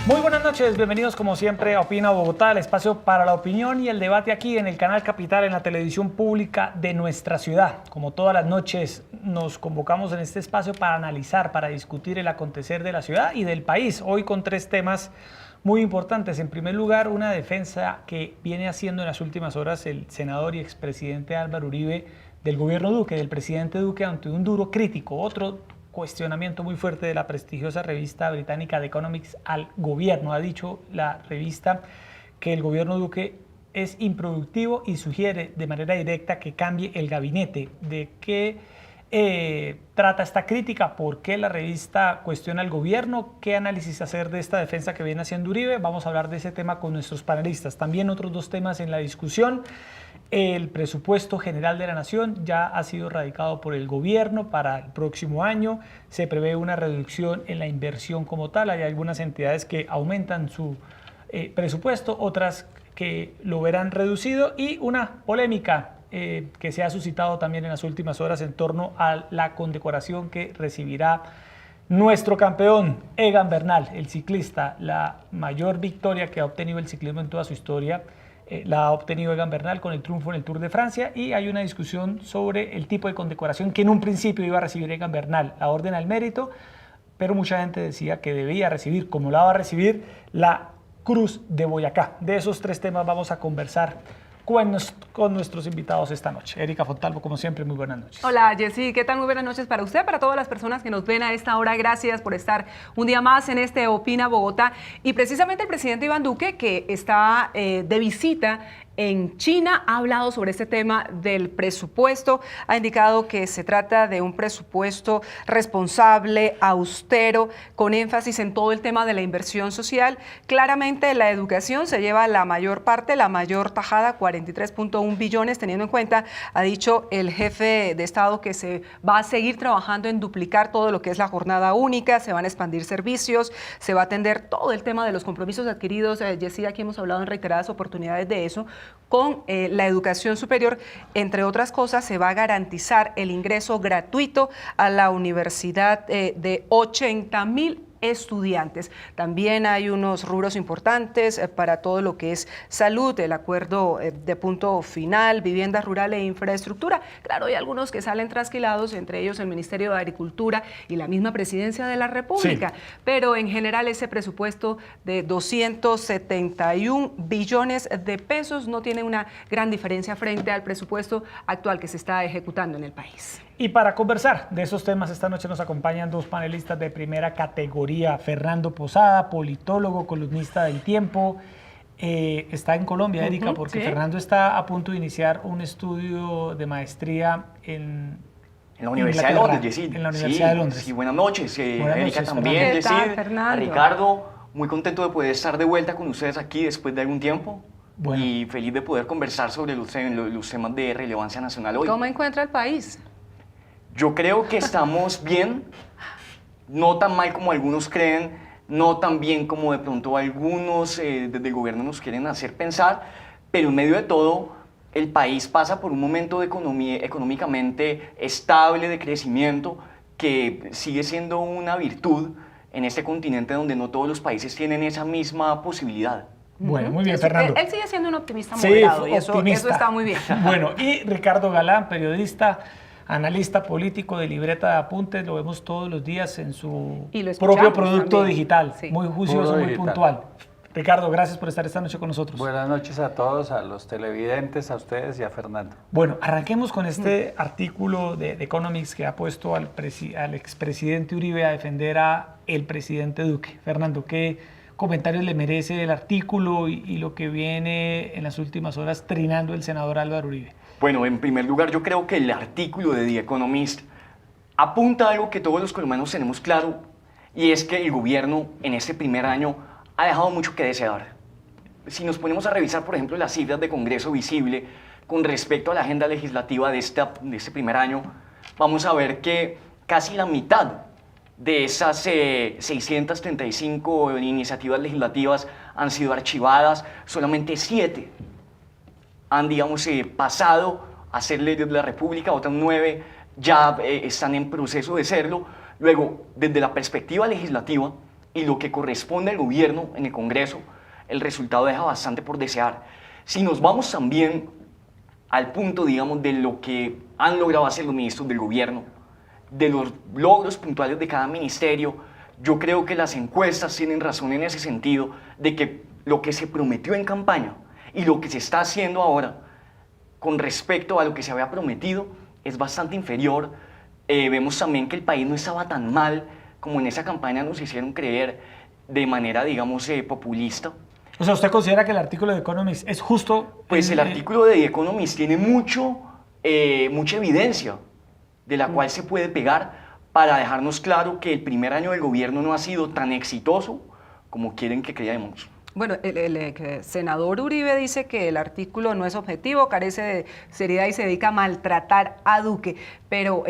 Muy buenas noches, bienvenidos como siempre a Opina Bogotá, el espacio para la opinión y el debate aquí en el canal Capital, en la televisión pública de nuestra ciudad. Como todas las noches nos convocamos en este espacio para analizar, para discutir el acontecer de la ciudad y del país. Hoy con tres temas muy importantes. En primer lugar, una defensa que viene haciendo en las últimas horas el senador y expresidente Álvaro Uribe del gobierno Duque, del presidente Duque, ante un duro crítico. Otro cuestionamiento muy fuerte de la prestigiosa revista británica The Economist al gobierno. Ha dicho la revista que el gobierno Duque es improductivo y sugiere de manera directa que cambie el gabinete. ¿De qué trata esta crítica? ¿Por qué la revista cuestiona al gobierno? ¿Qué análisis hacer de esta defensa que viene haciendo Uribe? Vamos a hablar de ese tema con nuestros panelistas. También otros dos temas en la discusión. El presupuesto general de la Nación ya ha sido radicado por el gobierno para el próximo año. Se prevé una reducción en la inversión como tal. Hay algunas entidades que aumentan su presupuesto, otras que lo verán reducido, y una polémica que se ha suscitado también en las últimas horas en torno a la condecoración que recibirá nuestro campeón Egan Bernal, el ciclista. La mayor victoria que ha obtenido el ciclismo en toda su historia la ha obtenido Egan Bernal con el triunfo en el Tour de Francia, y hay una discusión sobre el tipo de condecoración que en un principio iba a recibir Egan Bernal, la Orden al Mérito, pero mucha gente decía que debía recibir, como la va a recibir, la Cruz de Boyacá. De esos tres temas vamos a conversar con nuestros invitados esta noche. Erika Fontalvo, como siempre, muy buenas noches. Hola, Jessy, ¿qué tal? Muy buenas noches para usted, para todas las personas que nos ven a esta hora. Gracias por estar un día más en este Opina Bogotá. Y precisamente el presidente Iván Duque, que está de visita en China, ha hablado sobre este tema del presupuesto, ha indicado que se trata de un presupuesto responsable, austero, con énfasis en todo el tema de la inversión social. Claramente la educación se lleva la mayor parte, la mayor tajada, 43.1 billones, teniendo en cuenta, ha dicho el jefe de Estado, que se va a seguir trabajando en duplicar todo lo que es la jornada única, se van a expandir servicios, se va a atender todo el tema de los compromisos adquiridos. Jessy, aquí hemos hablado en reiteradas oportunidades de eso. Con la educación superior, entre otras cosas, se va a garantizar el ingreso gratuito a la universidad de 80.000 estudiantes. También hay unos rubros importantes para todo lo que es salud, el acuerdo de punto final, vivienda rural e infraestructura. Claro, hay algunos que salen trasquilados, entre ellos el Ministerio de Agricultura y la misma Presidencia de la República, sí. Pero en general ese presupuesto de 271 billones de pesos no tiene una gran diferencia frente al presupuesto actual que se está ejecutando en el país. Y para conversar de esos temas, esta noche nos acompañan dos panelistas de primera categoría. Fernando Posada, politólogo, columnista del Tiempo. Está en Colombia, Erika, porque sí. Fernando está a punto de iniciar un estudio de maestría en la Universidad de Londres, Jessy. En la Universidad de Londres. Sí, buenas noches. Erika también, Jessy. A Ricardo, muy contento de poder estar de vuelta con ustedes aquí después de algún tiempo. Bueno. Y feliz de poder conversar sobre los temas de relevancia nacional hoy. ¿Cómo encuentra el país? Yo creo que estamos bien, no tan mal como algunos creen, no tan bien como de pronto algunos desde el gobierno nos quieren hacer pensar, pero en medio de todo el país pasa por un momento de económicamente estable, de crecimiento, que sigue siendo una virtud en este continente donde no todos los países tienen esa misma posibilidad. Bueno, muy bien, Fernando. Él sigue siendo un optimista moderado, sí, y eso está muy bien. Bueno, y Ricardo Galán, periodista, analista político de libreta de apuntes, lo vemos todos los días en su propio producto también. Digital, sí. Muy juicioso, muy puntual. Ricardo, gracias por estar esta noche con nosotros. Buenas noches a todos, a los televidentes, a ustedes y a Fernando. Bueno, arranquemos con este artículo de The Economist que ha puesto al expresidente Uribe a defender a el presidente Duque. Fernando, ¿qué comentarios le merece el artículo y lo que viene en las últimas horas trinando el senador Álvaro Uribe? Bueno, en primer lugar, yo creo que el artículo de The Economist apunta a algo que todos los colombianos tenemos claro, y es que el gobierno en este primer año ha dejado mucho que desear. Si nos ponemos a revisar, por ejemplo, las cifras de Congreso Visible con respecto a la agenda legislativa de este primer año, vamos a ver que casi la mitad de esas 635 iniciativas legislativas han sido archivadas, solamente 7 han, digamos, pasado a ser leyes de la República, otras 9 ya están en proceso de serlo. Luego, desde la perspectiva legislativa, y lo que corresponde al gobierno en el Congreso, el resultado deja bastante por desear. Si nos vamos también al punto, digamos, de lo que han logrado hacer los ministros del gobierno, de los logros puntuales de cada ministerio, yo creo que las encuestas tienen razón en ese sentido, de que lo que se prometió en campaña y lo que se está haciendo ahora con respecto a lo que se había prometido es bastante inferior. Vemos también que el país no estaba tan mal como en esa campaña nos hicieron creer de manera, digamos, populista. O sea, ¿usted considera que el artículo de Economist es justo? Pues el artículo de The Economist tiene mucha evidencia de la cual se puede pegar para dejarnos claro que el primer año del gobierno no ha sido tan exitoso como quieren que creamos. Bueno, el senador Uribe dice que el artículo no es objetivo, carece de seriedad y se dedica a maltratar a Duque, pero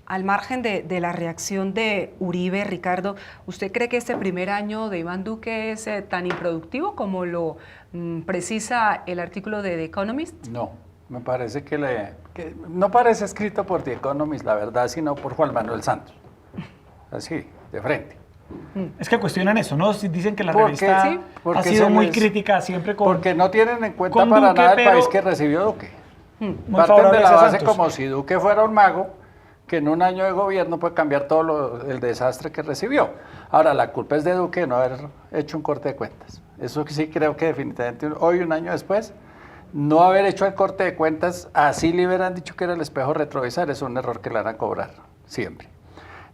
al margen de la reacción de Uribe, Ricardo, ¿usted cree que este primer año de Iván Duque es tan improductivo como lo precisa el artículo de The Economist? No, me parece que no parece escrito por The Economist, la verdad, sino por Juan Manuel Santos. Así, de frente. Es que cuestionan eso, ¿no? Dicen que la Porque- revista sí, porque ha sido se muy les- crítica siempre con... Porque no tienen en cuenta con para Duque, nada el pero- país que recibió Duque. muy Parten favorable de la hacia base Santos. como si Duque fuera un mago, que en un año de gobierno puede cambiar todo el desastre que recibió. Ahora, la culpa es de Duque de no haber hecho un corte de cuentas. Eso sí creo que definitivamente hoy, un año después, no haber hecho el corte de cuentas, así le hubieran dicho que era el espejo retrovisor, es un error que le van a cobrar, siempre.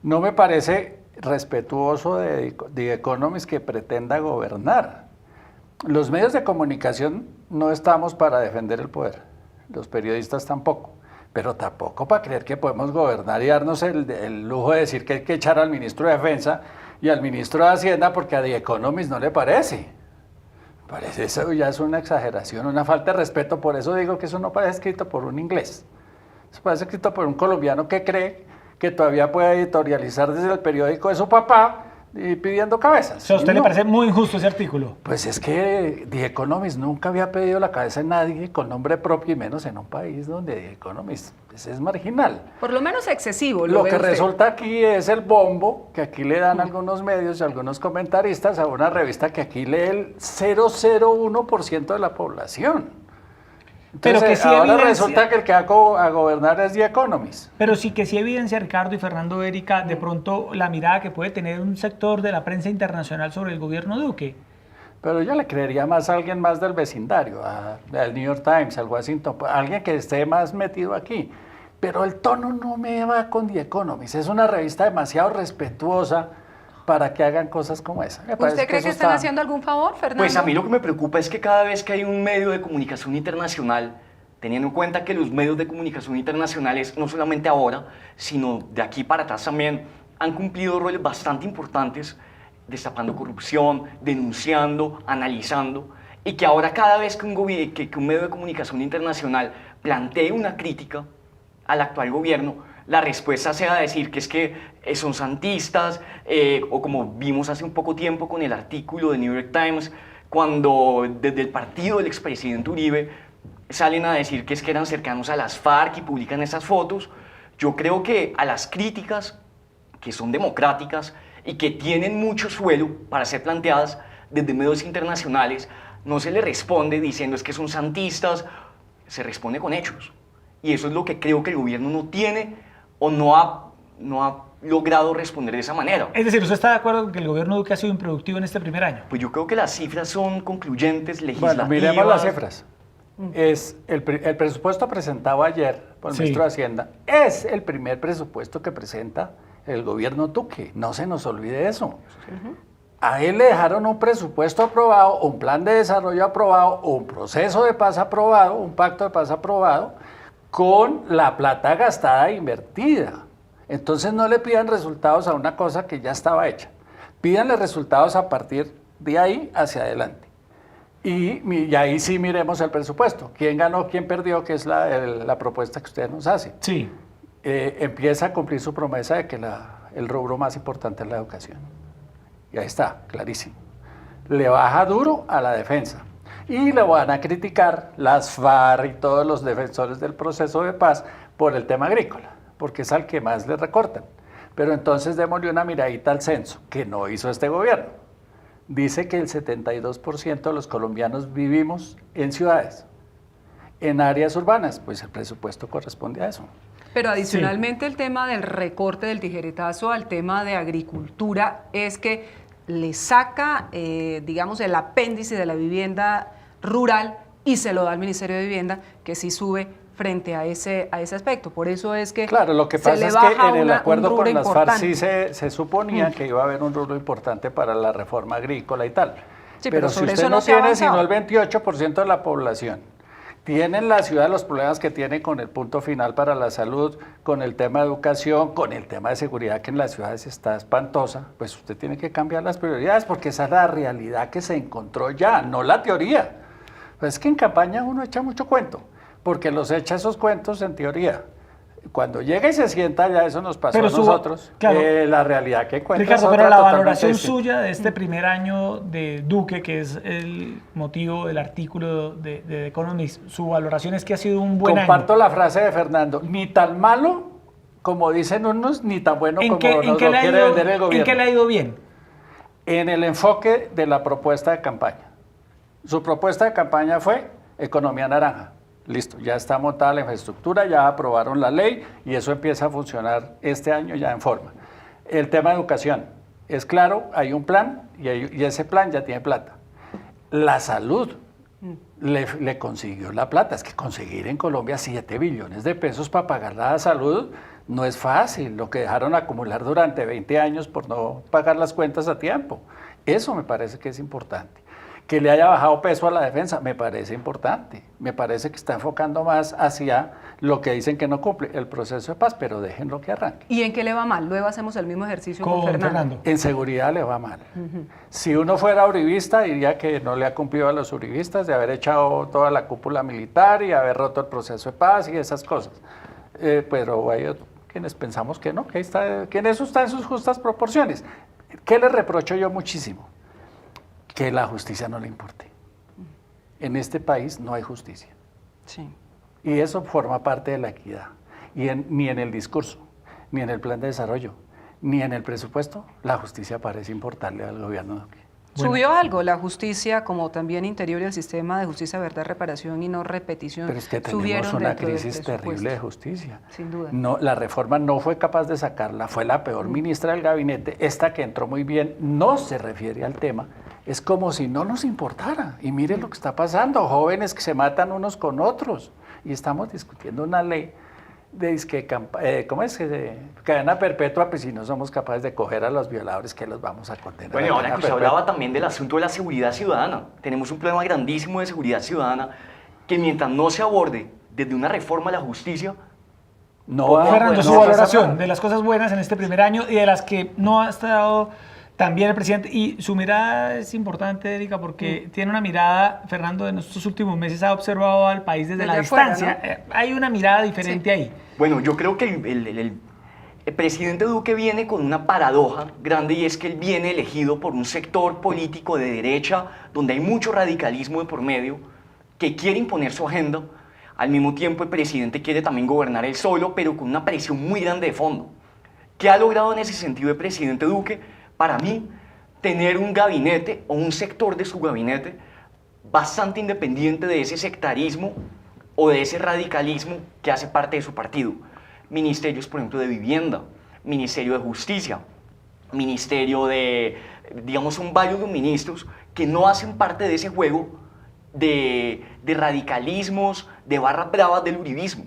No me parece respetuoso de The Economist que pretenda gobernar. Los medios de comunicación no estamos para defender el poder, los periodistas tampoco, pero tampoco para creer que podemos gobernar y darnos el lujo de decir que hay que echar al ministro de Defensa y al ministro de Hacienda porque a The Economist no le parece. Parece eso ya es una exageración, una falta de respeto, por eso digo que eso no parece escrito por un inglés, eso parece escrito por un colombiano que cree que todavía puede editorializar desde el periódico de su papá y pidiendo cabezas. O sea, ¿a usted Y le no. parece muy injusto ese artículo? Pues es que The Economist nunca había pedido la cabeza de nadie con nombre propio y menos en un país donde The Economist pues, es marginal. Por lo menos excesivo. Lo ve que usted. resulta aquí es el bombo que aquí le dan algunos medios y algunos comentaristas a una revista que aquí lee el 0,01% de la población. Pero Entonces, que sí ahora evidencia- resulta que el que va a gobernar es The Economist. Pero sí que sí evidencia, Ricardo y Fernando Erika, de pronto la mirada que puede tener un sector de la prensa internacional sobre el gobierno Duque. Pero yo le creería más a alguien más del vecindario, al New York Times, al Washington Post, alguien que esté más metido aquí. Pero el tono no me va con The Economist. Es una revista demasiado respetuosa para que hagan cosas como esa. Me parece ¿Usted cree que eso están está- haciendo algún favor, Fernando? Pues a mí lo que me preocupa es que cada vez que hay un medio de comunicación internacional, teniendo en cuenta que los medios de comunicación internacionales, no solamente ahora, sino de aquí para atrás también, han cumplido roles bastante importantes, destapando corrupción, denunciando, analizando, y que ahora cada vez que un medio de comunicación internacional plantee una crítica al actual gobierno, la respuesta sea decir que es que son santistas, o como vimos hace un poco tiempo con el artículo de New York Times, cuando desde el partido del expresidente Uribe salen a decir que es que eran cercanos a las FARC y publican esas fotos. Yo creo que a las críticas que son democráticas y que tienen mucho suelo para ser planteadas desde medios internacionales, no se le responde diciendo es que son santistas, se responde con hechos. Y eso es lo que creo que el gobierno no tiene o no ha logrado responder de esa manera. Es decir, ¿usted está de acuerdo con que el gobierno Duque ha sido improductivo en este primer año? Pues yo creo que las cifras son concluyentes, legislativas. Bueno, miremos las cifras. Es el presupuesto presentado ayer por el Sí. ministro de Hacienda es el primer presupuesto que presenta el gobierno Duque. No se nos olvide eso. A él le dejaron un presupuesto aprobado, un plan de desarrollo aprobado, un proceso de paz aprobado, un pacto de paz aprobado, con la plata gastada e invertida. Entonces no le pidan resultados a una cosa que ya estaba hecha. Pídanle resultados a partir de ahí hacia adelante. Y ahí sí miremos el presupuesto. ¿Quién ganó, quién perdió? Que es la propuesta que ustedes nos hacen. Sí. Empieza a cumplir su promesa de que el rubro más importante es la educación. Y ahí está, clarísimo. Le baja duro a la defensa. Y le van a criticar las FARC y todos los defensores del proceso de paz por el tema agrícola, porque es al que más le recortan. Pero entonces démosle una miradita al censo, que no hizo este gobierno. dice que el 72% de los colombianos vivimos en ciudades, en áreas urbanas, pues el presupuesto corresponde a eso. Pero adicionalmente el tema del recorte del tijeretazo al tema de agricultura es que le saca, digamos, el apéndice de la vivienda rural y se lo da al Ministerio de Vivienda, que sí sube frente a ese aspecto. Por eso es que claro, lo que se pasa le es baja que en el acuerdo con las FARC importante. sí se suponía que iba a haber un rubro importante para la reforma agrícola y tal. Sí, pero pero si sobre usted eso no no se ha tiene sino el avanzado. 28% de la población, tiene en la ciudad los problemas que tiene con el punto final para la salud, con el tema de educación, con el tema de seguridad que en las ciudades está espantosa, pues usted tiene que cambiar las prioridades porque esa es la realidad que se encontró ya, no la teoría. Pues es que en campaña uno echa mucho cuento, porque los echa esos cuentos en teoría. Cuando llega y se sienta, ya eso nos pasó Pero a nosotros, claro. La realidad que cuenta Ricardo, es pero otra la totalmente valoración distinta. suya de este primer año de Duque, que es el motivo del artículo de The Economist, su valoración es que ha sido un buen Comparto año. la frase de Fernando, ni tan malo como dicen unos, ni tan bueno como nos lo quiere vender el ¿En qué le gobierno. ha ido bien? En el enfoque de la propuesta de campaña. Su propuesta de campaña fue economía naranja. Listo, ya está montada la infraestructura, ya aprobaron la ley y eso empieza a funcionar este año ya en forma. El tema de educación, es claro, hay un plan y ese plan ya tiene plata. La salud le consiguió la plata, es que conseguir en Colombia 7 billones de pesos para pagar la salud no es fácil, lo que dejaron acumular durante 20 años por no pagar las cuentas a tiempo. Eso me parece que es importante. Que le haya bajado peso a la defensa, me parece importante. Me parece que está enfocando más hacia lo que dicen que no cumple, el proceso de paz, pero déjenlo que arranque. ¿Y en qué le va mal? Luego hacemos el mismo ejercicio con Con Fernando. Fernando. En seguridad le va mal. Si uno fuera uribista, diría que no le ha cumplido a los uribistas de haber echado toda la cúpula militar y haber roto el proceso de paz y esas cosas. Pero hay quienes pensamos que no, que en eso está en sus justas proporciones. ¿Qué le reprocho yo muchísimo? Que la justicia no le importe. En este país no hay justicia. Sí. Y eso forma parte de la equidad. Y ni en el discurso, ni en el plan de desarrollo, ni en el presupuesto, la justicia parece importarle al gobierno de Duque. Bueno. ¿Subió algo la justicia, como también Interior y el sistema de justicia, verdad, reparación y no repetición? Pero es que subieron tenemos una dentro del crisis presupuesto? terrible de justicia. Sin duda. No, la reforma no fue capaz de sacarla, fue la peor ministra del gabinete. Esta que entró muy bien no se refiere al tema. Es como si no nos importara. Y miren lo que está pasando, jóvenes que se matan unos con otros. Y estamos discutiendo una ley de ¿cómo es? Cadena perpetua, pues si no somos capaces de coger a los violadores, que los vamos a condenar. Bueno, y a ahora cadena que usted perpetua. hablaba también del asunto de la seguridad ciudadana. Tenemos un problema grandísimo de seguridad ciudadana que mientras no se aborde desde una reforma a la justicia, No va a Fernando, poder- su no va a pasar valoración nada. de las cosas buenas en este primer año y de las que no ha estado también el presidente. Y su mirada es importante, Erika, porque tiene una mirada, Fernando, en estos últimos meses ha observado al país desde la Desde afuera, distancia. Hay una mirada diferente ahí. bueno, yo creo que el presidente Duque viene con una paradoja grande y es que él viene elegido por un sector político de derecha donde hay mucho radicalismo de por medio que quiere imponer su agenda. Al mismo tiempo el presidente quiere también gobernar él solo, pero con una presión muy grande de fondo. ¿Qué ha logrado en ese sentido el presidente Duque? Para mí, tener un gabinete o un sector de su gabinete bastante independiente de ese sectarismo o de ese radicalismo que hace parte de su partido. Ministerios, por ejemplo, de Vivienda, Ministerio de Justicia, Ministerio de, digamos, son varios los ministros que no hacen parte de ese juego de radicalismos, de barras bravas del uribismo.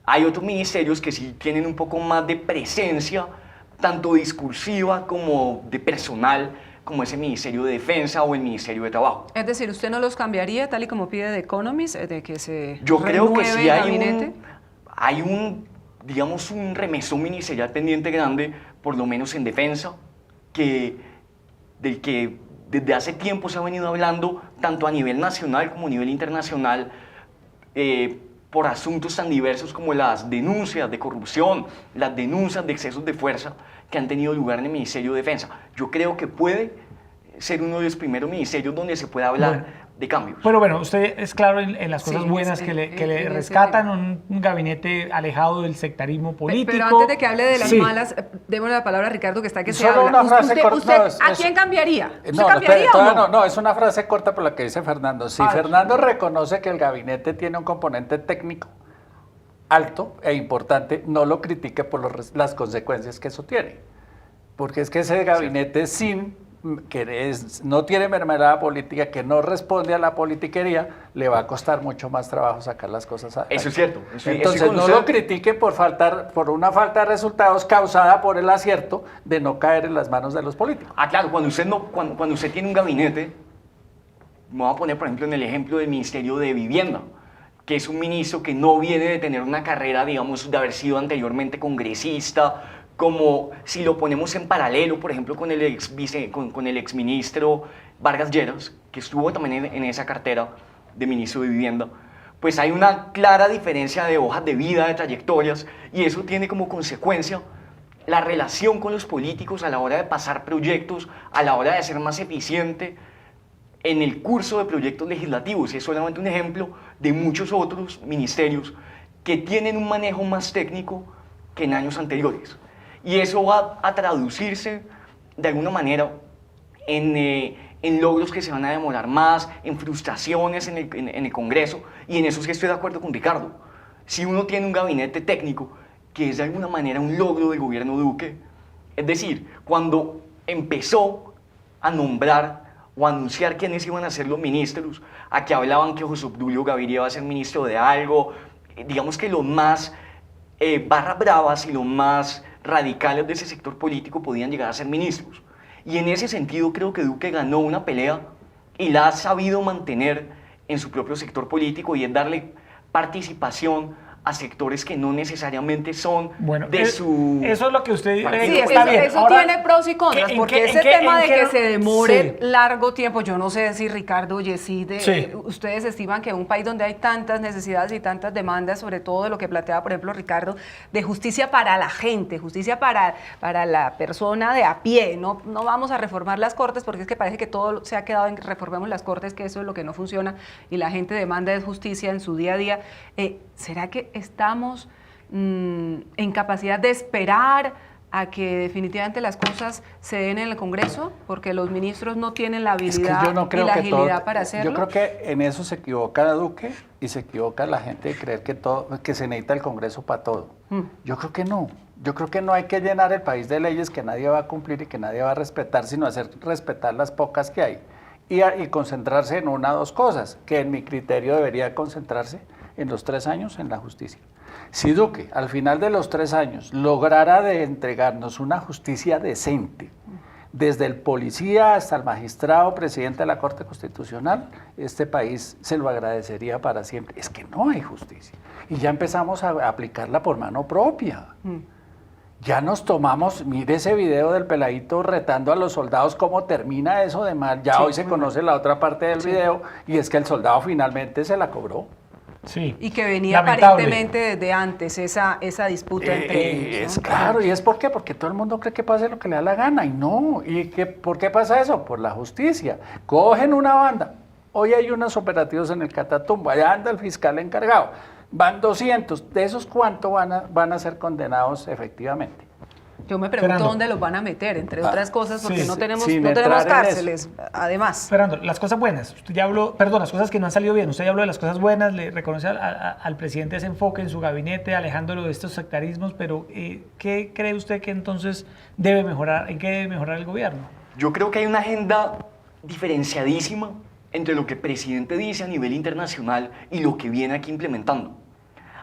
Hay otros ministerios que sí tienen un poco más de presencia, tanto discursiva como de personal, como ese Ministerio de Defensa o el Ministerio de Trabajo. Es decir, ¿usted no los cambiaría tal y como pide The Economist, de que se Yo creo que renueve sí el gabinete? hay un, digamos, un remesón ministerial pendiente grande, por lo menos en defensa, del que desde hace tiempo se ha venido hablando, tanto a nivel nacional como a nivel internacional, por asuntos tan diversos como las denuncias de corrupción, las denuncias de excesos de fuerza que han tenido lugar en el Ministerio de Defensa. Yo creo que puede ser uno de los primeros ministerios donde se pueda hablar de cambios. Pero bueno, usted es claro en las cosas Sí, buenas en- que le en ese rescatan, tema. un gabinete alejado del sectarismo político. Pero antes de que hable de las Sí. malas, démosle la palabra a Ricardo, que está que se Solo habla. una frase corta. Usted, No, ¿a quién cambiaría? ¿Usted No, cambiaría espere, o todavía no? no, es una frase corta por la que dice Fernando. Si A ver. Fernando reconoce que el gabinete tiene un componente técnico alto e importante, no lo critique por las consecuencias que eso tiene. Porque es que ese gabinete no tiene mermelada política, que no responde a la politiquería, le va a costar mucho más trabajo sacar las cosas adelante. Eso es cierto. Entonces estoy con no usted. lo critique por una falta de resultados causada por el acierto de no caer en las manos de los políticos. Ah, claro, cuando usted tiene un gabinete, me voy a poner por ejemplo en el ejemplo del Ministerio de Vivienda, que es un ministro que no viene de tener una carrera, digamos, de haber sido anteriormente congresista, como si lo ponemos en paralelo, por ejemplo, con el exministro Vargas Lleras, que estuvo también en esa cartera de ministro de Vivienda, pues hay una clara diferencia de hojas de vida, de trayectorias, y eso tiene como consecuencia la relación con los políticos a la hora de pasar proyectos, a la hora de ser más eficiente en el curso de proyectos legislativos. Es solamente un ejemplo de muchos otros ministerios que tienen un manejo más técnico que en años anteriores. Y eso va a traducirse de alguna manera en logros que se van a demorar más, en frustraciones en el Congreso, y en eso sí estoy de acuerdo con Ricardo. Si uno tiene un gabinete técnico, que es de alguna manera un logro del gobierno Duque, es decir, cuando empezó a nombrar o a anunciar quiénes iban a ser los ministros, aquí hablaban que José Obdulio Gaviria iba a ser ministro de algo, digamos que los más barras bravas y los más radicales de ese sector político podían llegar a ser ministros. Y en ese sentido creo que Duque ganó una pelea y la ha sabido mantener en su propio sector político, y es darle participación a sectores que no necesariamente son Bueno, de su... eso es lo que usted Sí, está bien. eso Ahora, tiene pros y contras, ¿en porque qué- ese en qué- tema de en qué- que se demore sí. largo tiempo, yo no sé si Ricardo, Yesid, Sí. ustedes estiman que un país donde hay tantas necesidades y tantas demandas, sobre todo de lo que planteaba, por ejemplo, Ricardo, de justicia para la gente, justicia para la persona de a pie, no vamos a reformar las Cortes, porque es que parece que todo se ha quedado en que reformemos las Cortes, que eso es lo que no funciona, y la gente demanda es justicia en su día a día. ¿Será que estamos en capacidad de esperar a que definitivamente las cosas se den en el Congreso? Porque los ministros no tienen la Es que habilidad yo no creo y la que agilidad para hacerlo. Yo creo que en eso se equivoca Duque y se equivoca la gente de creer que se necesita el Congreso para todo. Yo creo que no. Yo creo que no hay que llenar el país de leyes que nadie va a cumplir y que nadie va a respetar, sino hacer respetar las pocas que hay. Y concentrarse en una o dos cosas, que en mi criterio debería concentrarse en los 3 años en la justicia. Si Duque, al final de los 3 años, lograra de entregarnos una justicia decente, desde el policía hasta el magistrado, presidente de la Corte Constitucional, este país se lo agradecería para siempre. Es que no hay justicia. Y ya empezamos a aplicarla por mano propia. Ya nos tomamos, mire ese video del peladito retando a los soldados, cómo termina eso de mal. Ya Sí, hoy se conoce la otra parte del video, y es que el soldado finalmente se la cobró. Sí. Y que venía Lamentable. aparentemente desde antes esa disputa entre ellos, ¿no? Es claro, ¿y es por qué? Porque todo el mundo cree que pase lo que le da la gana, y no. ¿Por qué pasa eso? Por la justicia. Cogen una banda. Hoy hay unos operativos en el Catatumbo, allá anda el fiscal encargado. Van 200, de esos ¿cuántos van a ser condenados efectivamente? Yo me pregunto Fernando. dónde los van a meter, entre otras cosas, porque sí, no tenemos, sin no tenemos entrar en cárceles, además. Fernando, las cosas buenas. Usted ya habló, perdón, las cosas que no han salido bien. Usted ya habló de las cosas buenas, le reconoce al presidente ese enfoque en su gabinete, alejándolo de estos sectarismos, pero ¿qué cree usted que entonces debe mejorar? ¿En qué debe mejorar el gobierno? Yo creo que hay una agenda diferenciadísima entre lo que el presidente dice a nivel internacional y lo que viene aquí implementando.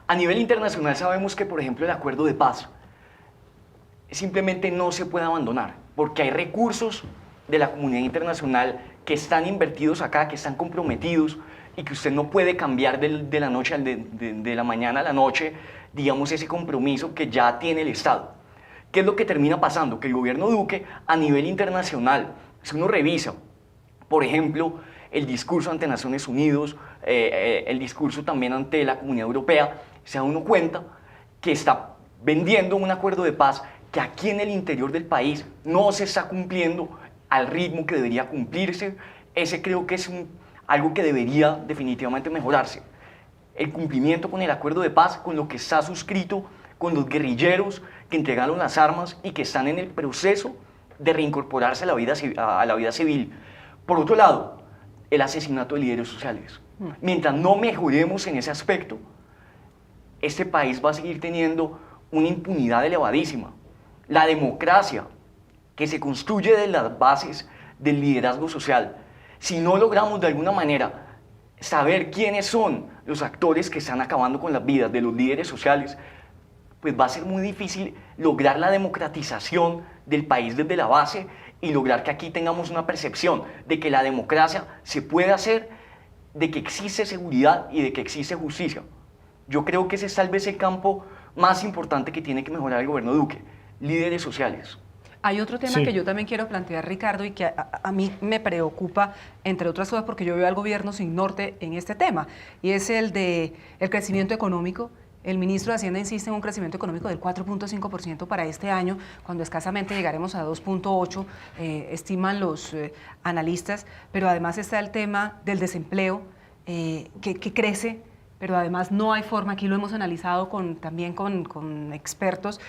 A nivel internacional sabemos que, por ejemplo, el acuerdo de paz simplemente no se puede abandonar, porque hay recursos de la comunidad internacional que están invertidos acá, que están comprometidos, y que usted no puede cambiar de la noche de la mañana a la noche, digamos, ese compromiso que ya tiene el Estado. ¿Qué es lo que termina pasando? Que el gobierno Duque, a nivel internacional, si uno revisa, por ejemplo, el discurso ante Naciones Unidas, el discurso también ante la Comunidad Europea, se da uno cuenta que está vendiendo un acuerdo de paz que aquí en el interior del país no se está cumpliendo al ritmo que debería cumplirse. Ese creo que es algo que debería definitivamente mejorarse. El cumplimiento con el acuerdo de paz, con lo que está suscrito con los guerrilleros que entregaron las armas y que están en el proceso de reincorporarse a la vida civil. Por otro lado, el asesinato de líderes sociales. Mientras no mejoremos en ese aspecto, este país va a seguir teniendo una impunidad elevadísima. La democracia que se construye de las bases del liderazgo social, si no logramos de alguna manera saber quiénes son los actores que están acabando con las vidas de los líderes sociales, pues va a ser muy difícil lograr la democratización del país desde la base y lograr que aquí tengamos una percepción de que la democracia se puede hacer, de que existe seguridad y de que existe justicia. Yo creo que ese es tal vez el campo más importante que tiene que mejorar el gobierno Duque, líderes sociales. Hay otro tema que yo también quiero plantear, Ricardo, y que a mí me preocupa, entre otras cosas, porque yo veo al gobierno sin norte en este tema, y es el de el crecimiento económico. El ministro de Hacienda insiste en un crecimiento económico del 4.5% para este año, cuando escasamente llegaremos a 2.8%, estiman los analistas, pero además está el tema del desempleo, que crece, pero además no hay forma, aquí lo hemos analizado también con expertos,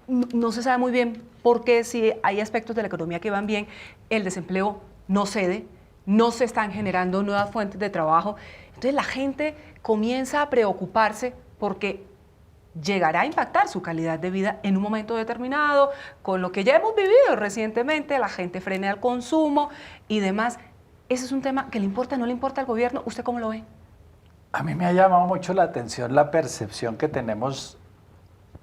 no se sabe muy bien por qué, si hay aspectos de la economía que van bien, el desempleo no cede, no se están generando nuevas fuentes de trabajo, entonces la gente comienza a preocuparse porque llegará a impactar su calidad de vida en un momento determinado, con lo que ya hemos vivido recientemente, la gente frena el consumo y demás. ¿Ese es un tema que le importa, no le importa al gobierno? ¿Usted cómo lo ve? A mí me ha llamado mucho la atención la percepción que tenemos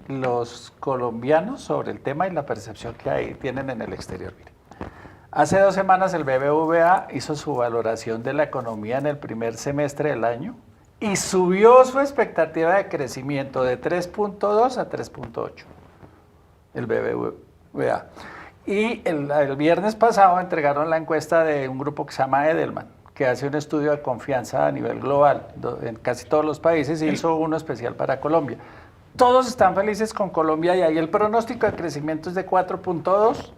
los colombianos sobre el tema y la percepción que tienen en el exterior. Mire, hace 2 semanas el BBVA hizo su valoración de la economía en el primer semestre del año y subió su expectativa de crecimiento de 3.2 a 3.8, el BBVA. Y el viernes pasado entregaron la encuesta de un grupo que se llama Edelman, que hace un estudio de confianza a nivel global en casi todos los países y hizo uno especial para Colombia. Todos están felices con Colombia y ahí el pronóstico de crecimiento es de 4.2.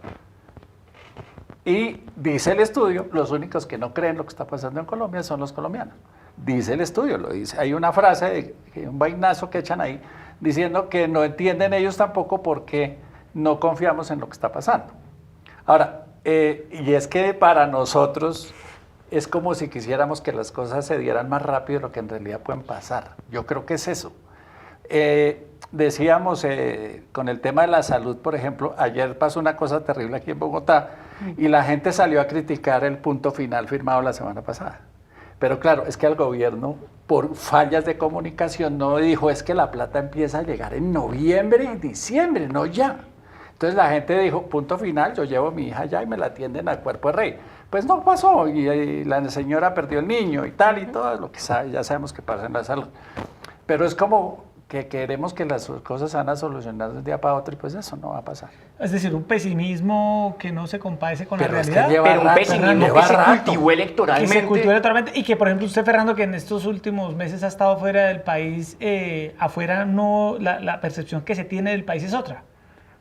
Y dice el estudio, los únicos que no creen lo que está pasando en Colombia son los colombianos. Dice el estudio, lo dice. Hay una frase, un vainazo que echan ahí, diciendo que no entienden ellos tampoco por qué no confiamos en lo que está pasando. Ahora, y es que para nosotros es como si quisiéramos que las cosas se dieran más rápido de lo que en realidad pueden pasar. Yo creo que es eso. Decíamos con el tema de la salud, por ejemplo, ayer pasó una cosa terrible aquí en Bogotá y la gente salió a criticar el punto final firmado la semana pasada. Pero claro, es que el gobierno, por fallas de comunicación, no dijo es que la plata empieza a llegar en noviembre y diciembre, no ya. Entonces la gente dijo, punto final, yo llevo a mi hija allá y me la atienden al cuerpo de rey. Pues no pasó y la señora perdió el niño y tal y todo lo que ya sabemos que pasa en la salud. Pero es como que queremos que las cosas se van a solucionar de un día para otro y pues eso no va a pasar. Es decir, un pesimismo que no se compadece con Pero la es que realidad. Pero un pesimismo que se cultivó Que electoralmente. se cultivó electoralmente y que, por ejemplo, usted, Fernando, que en estos últimos meses ha estado fuera del país, afuera no, la percepción que se tiene del país es otra.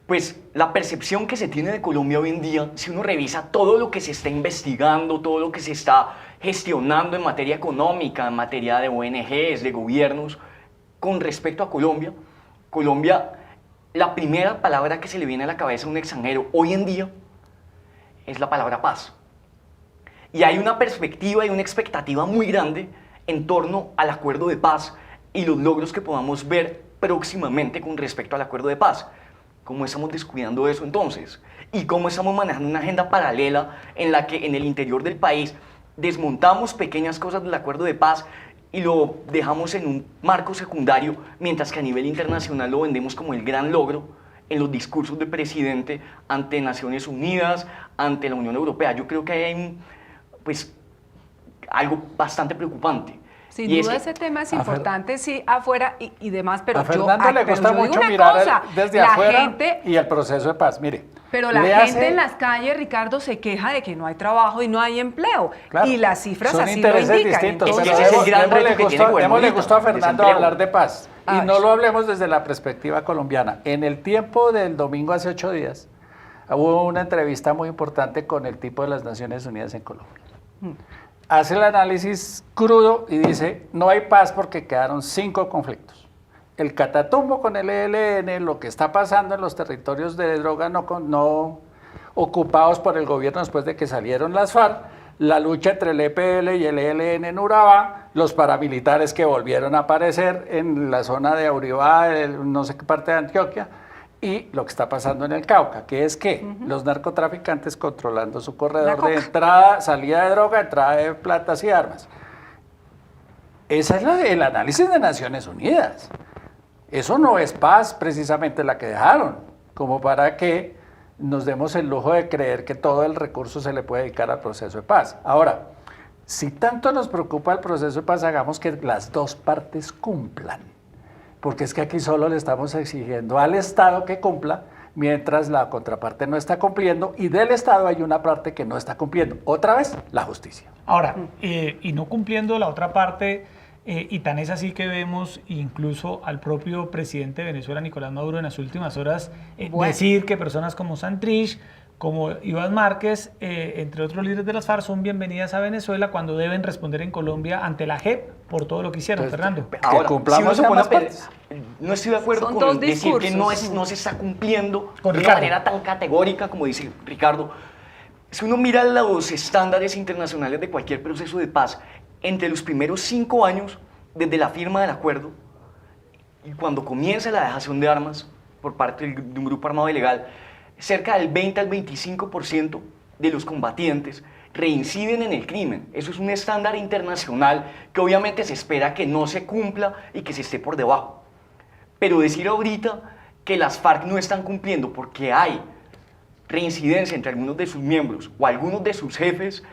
Pues la percepción que se tiene de Colombia hoy en día, si uno revisa todo lo que se está investigando, todo lo que se está gestionando en materia económica, en materia de ONGs, de gobiernos, con respecto a Colombia, la primera palabra que se le viene a la cabeza a un extranjero hoy en día es la palabra paz. Y hay una perspectiva y una expectativa muy grande en torno al acuerdo de paz y los logros que podamos ver próximamente con respecto al acuerdo de paz. ¿Cómo estamos descuidando eso entonces? ¿Y cómo estamos manejando una agenda paralela en la que en el interior del país desmontamos pequeñas cosas del acuerdo de paz y lo dejamos en un marco secundario, mientras que a nivel internacional lo vendemos como el gran logro en los discursos del presidente ante Naciones Unidas, ante la Unión Europea? Yo creo que hay algo bastante preocupante. Sin Y duda es que ese tema es importante, sí, afuera y demás, pero a Fernando le gusta mucho mirar desde afuera y el proceso de paz. Mire, pero la gente en las calles, Ricardo, se queja de que no hay trabajo y no hay empleo. Claro, y las cifras son así lo intereses indican. distintos, Entonces, ese es el gran reto que tiene démosle gusto a Fernando desempleo. hablar de paz. A Y ver. no lo hablemos desde la perspectiva colombiana. En el tiempo del domingo hace 8 días, hubo una entrevista muy importante con el tipo de las Naciones Unidas en Colombia. hace el análisis crudo y dice, no hay paz porque quedaron 5 conflictos. El Catatumbo con el ELN, lo que está pasando en los territorios de droga no ocupados por el gobierno después de que salieron las FARC, la lucha entre el EPL y el ELN en Urabá, los paramilitares que volvieron a aparecer en la zona de Uribá, no sé qué parte de Antioquia, y lo que está pasando en el Cauca, que es que los narcotraficantes controlando su corredor de entrada, salida de droga, entrada de platas y armas. Ese es el análisis de Naciones Unidas. Eso no es paz precisamente la que dejaron, como para que nos demos el lujo de creer que todo el recurso se le puede dedicar al proceso de paz. Ahora, si tanto nos preocupa el proceso de paz, hagamos que las dos partes cumplan. Porque es que aquí solo le estamos exigiendo al Estado que cumpla, mientras la contraparte no está cumpliendo, y del Estado hay una parte que no está cumpliendo. Otra vez, la justicia. Ahora, y no cumpliendo la otra parte, y tan es así que vemos incluso al propio presidente de Venezuela, Nicolás Maduro, en las últimas horas decir que personas como Santrich, como Iván Márquez, entre otros líderes de las FARC, son bienvenidas a Venezuela cuando deben responder en Colombia ante la JEP por todo lo que hicieron, Entonces, Fernando. Ahora, cumplamos si uno se pone a ambas no estoy de acuerdo Son con dos decir que discursos. no se está cumpliendo Con de una Ricardo. manera tan categórica como dice Ricardo. Si uno mira los estándares internacionales de cualquier proceso de paz, entre los primeros 5 años, desde la firma del acuerdo y cuando comienza la dejación de armas por parte de un grupo armado ilegal, cerca del 20 al 25% de los combatientes reinciden en el crimen. Eso es un estándar internacional que obviamente se espera que no se cumpla y que se esté por debajo. Pero decir ahorita que las FARC no están cumpliendo porque hay reincidencia entre algunos de sus miembros o algunos de sus jefes